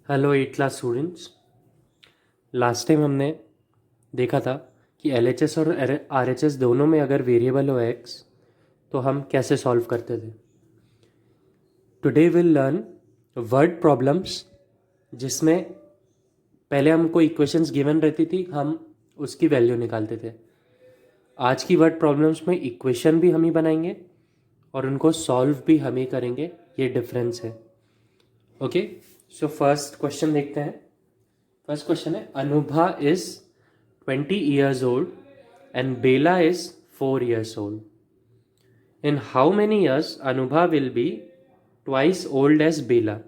Hello eight class students. Last time हमने देखा था कि एलएचएस और आरएचएस दोनों में अगर वेरिएबल हो एक्स तो हम कैसे सॉल्व करते थे। Today will learn word problems जिसमें पहले हमको इक्वेशंस गिवन रहती थी, हम उसकी वैल्यू निकालते थे। आज की वर्ड प्रॉब्लम्स में इक्वेशन भी हम ही बनाएंगे और उनको सॉल्व भी हम ही करेंगे, ये डिफरेंस है। ओके, सो फर्स्ट क्वेश्चन देखते हैं। फर्स्ट क्वेश्चन है, Anubha is 20 years old and Bela is 4 years old. In how many years Anubha will be twice old as Bela?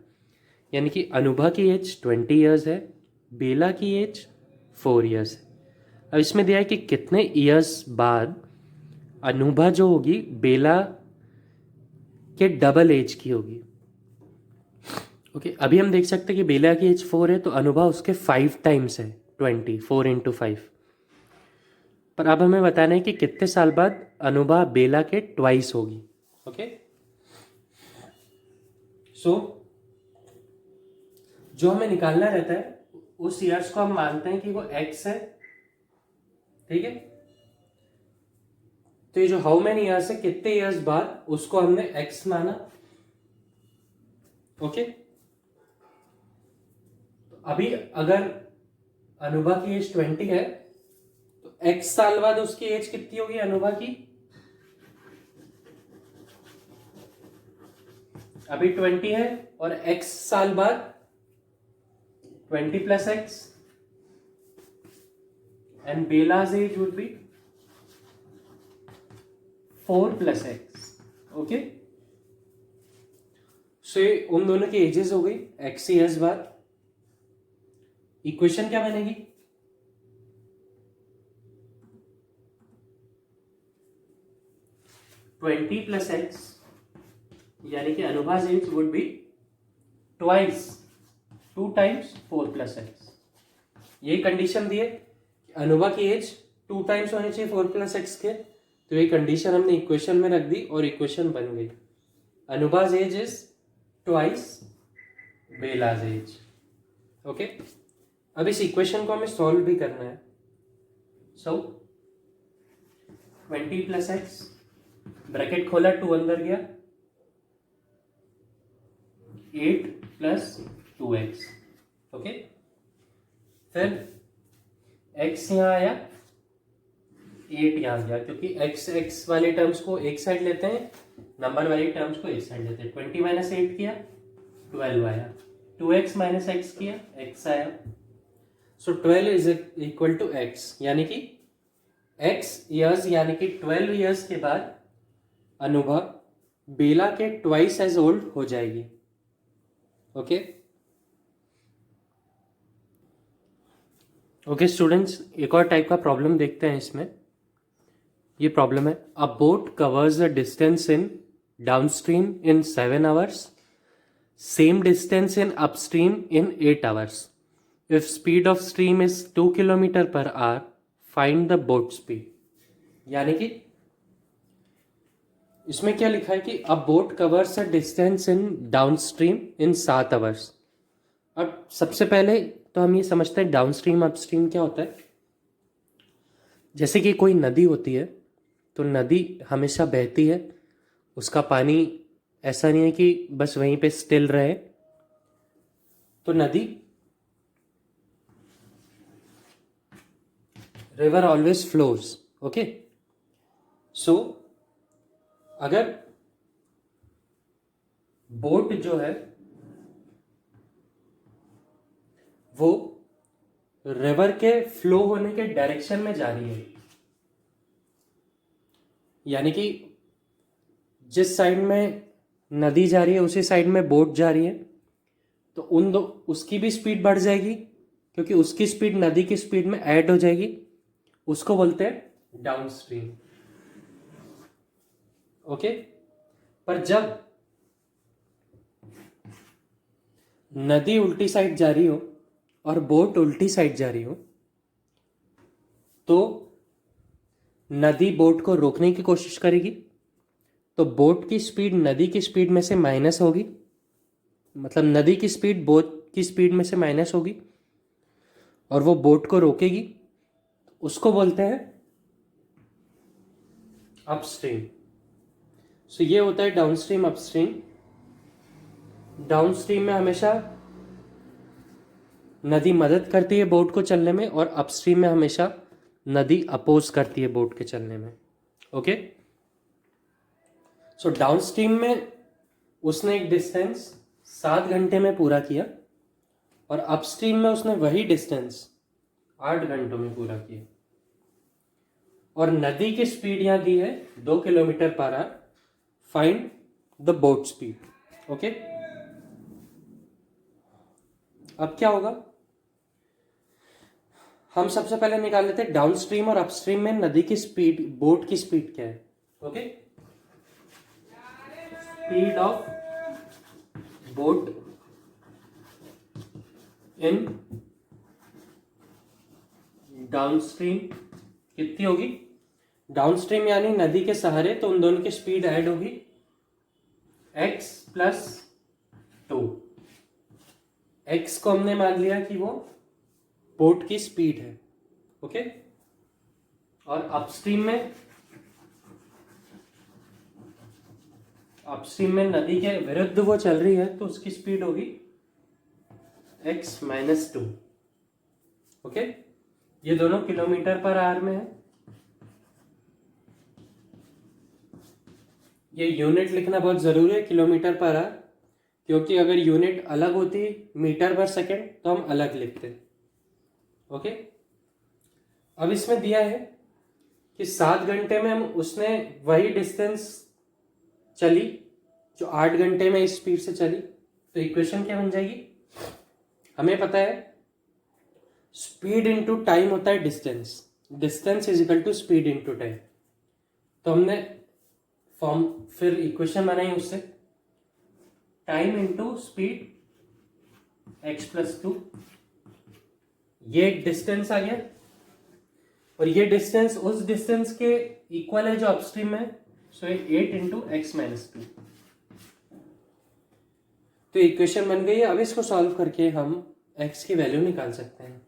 यानी कि अनुभा की एज 20 years है, बेला की एज 4 years है। अब इसमें दिया है कि कितने ईयर्स बाद अनुभा जो होगी बेला के डबल एज की होगी। ओके, अभी हम देख सकते हैं कि बेला की एज 4 है तो अनुभा उसके 5 times है, 4 into 5। पर अब हमें बताना है कि कितने साल बाद अनुभा बेला के ट्वाइस होगी। ओके, सो जो हमें निकालना रहता है उस ईयर्स को हम मानते हैं कि वो एक्स है, ठीक है। तो ये जो हाउ मेनी ईयर्स है, कितने ईयर्स बाद, उसको हमने एक्स माना। ओके, तो अभी अगर अनुभा की एज 20 है तो एक्स साल बाद उसकी एज कितनी होगी अनुभा की? अभी 20 है और x साल बाद 20 plus x and Bela's age would be 4 plus x. Okay, सो उन दोनों की एजेस हो गई x ईयर्स बाद। इक्वेशन क्या बनेगी? ट्वेंटी प्लस एक्स यानी कि Anubha age would be twice, 2 times 4 plus x। ये कंडीशन दी है कि अनुभा की एज 2 times होनी चाहिए 4 plus x के, तो ये कंडीशन हमने इक्वेशन में रख दी और इक्वेशन बन गई। Anubha age is twice Bela's age. Okay, अब इस इक्वेशन को हमें सॉल्व भी करना है। सो 20 plus x, ब्रैकेट खोला, 2 अंदर गया, 8 plus 2x। ओके, फिर x यहां आया, 8 यहां गया, क्योंकि x वाले टर्म्स को एक साइड लेते हैं, नंबर वाले टर्म्स को एक साइड लेते हैं। 20 minus 8 किया, 12 आया, 2x minus x किया, x आया। सो 12 इज इक्वल टू x, यानी कि x ईयर्स यानी कि 12 ईयर्स के बाद अनुभा बेला के ट्वाइस एज ओल्ड हो जाएगी। ओके, ओके स्टूडेंट्स, एक और टाइप का प्रॉब्लम देखते हैं इसमें। ये प्रॉब्लम है, अ boat covers a distance in downstream in 7 hours, same distance in upstream in 8 hours। If speed of stream is 2 kilometer per hour, find the boat speed. यानी कि इसमें क्या लिखा है कि अ boat covers a distance in downstream in 7 hours। अब सबसे पहले तो हम ये समझते हैं डाउनस्ट्रीम अपस्ट्रीम क्या होता है। जैसे कि कोई नदी होती है तो नदी हमेशा बहती है, उसका पानी ऐसा नहीं है कि बस वहीं पे स्टिल रहे। तो नदी, रिवर ऑलवेज फ्लोज। ओके, सो अगर बोट जो है वो रिवर के फ्लो होने के डायरेक्शन में जा रही है, यानी कि जिस साइड में नदी जा रही है उसी साइड में बोट जा रही है, तो उन दो उसकी भी स्पीड बढ़ जाएगी, क्योंकि उसकी स्पीड नदी की स्पीड में ऐड हो जाएगी। उसको बोलते हैं डाउनस्ट्रीम। ओके, पर जब नदी उल्टी साइड जा रही हो और बोट उल्टी साइड जा रही हो तो नदी बोट को रोकने की कोशिश करेगी, तो बोट की स्पीड नदी की स्पीड में से माइनस होगी, मतलब नदी की स्पीड बोट की स्पीड में से माइनस होगी और वो बोट को रोकेगी, उसको बोलते हैं अपस्ट्रीम। सो ये होता है डाउनस्ट्रीम अपस्ट्रीम। डाउनस्ट्रीम में हमेशा नदी मदद करती है बोट को चलने में और अपस्ट्रीम में हमेशा नदी अपोज करती है बोट के चलने में। ओके, सो डाउनस्ट्रीम में उसने एक डिस्टेंस 7 घंटे में पूरा किया और अपस्ट्रीम में उसने वही डिस्टेंस 8 घंटों में पूरा किया। और नदी की स्पीड यहां दी है 2 kilometre per hour. Find the boat speed. Okay, अब क्या होगा, हम सबसे पहले निकाल लेते हैं डाउनस्ट्रीम और अपस्ट्रीम में नदी की स्पीड, बोट की स्पीड क्या है। Okay, speed of boat in downstream कितनी होगी। डाउनस्ट्रीम यानी नदी के सहारे, तो उन दोनों की स्पीड ऐड होगी x प्लस 2। x को हमने मान लिया कि वो बोट की स्पीड है। ओके, और अपस्ट्रीम में नदी के विरुद्ध वो चल रही है तो उसकी स्पीड होगी x माइनस 2। ओके, ये दोनों किलोमीटर पर आवर में है। ये यूनिट लिखना बहुत जरूरी है, किलोमीटर पर आवर, क्योंकि अगर यूनिट अलग होती मीटर पर सेकेंड तो हम अलग लिखते। ओके, अब इसमें दिया है कि 7 घंटे में हम उसने वही डिस्टेंस चली जो 8 घंटे में इस स्पीड से चली। तो इक्वेशन क्या बन जाएगी, हमें पता है स्पीड इनटू टाइम होता है distance, distance is equal to speed into time. तो हमने फॉर्म फिर इक्वेशन बनाई उससे, time into speed x plus 2। ये एक डिस्टेंस आ गया और ये डिस्टेंस उस डिस्टेंस के इक्वल है जो अपस्ट्रीम में, सो 8 इंटू एक्स माइनस 2। तो इक्वेशन बन गई है। अब इसको सॉल्व करके हम x की वैल्यू निकाल सकते हैं,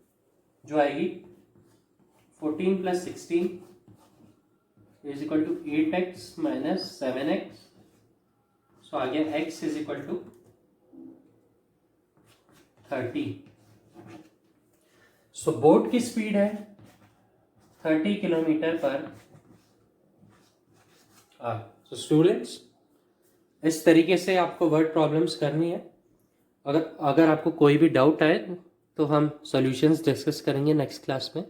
जो आएगी 14 plus 16 is equal to 8x minus 7x। So आ गया x is equal to 30। So boat की स्पीड है 30 kilometre per hour. So students, इस तरीके से आपको वर्ड प्रॉब्लम्स करनी है। अगर आपको कोई भी डाउट आए तो हम सॉल्यूशंस डिस्कस करेंगे नेक्स्ट क्लास में।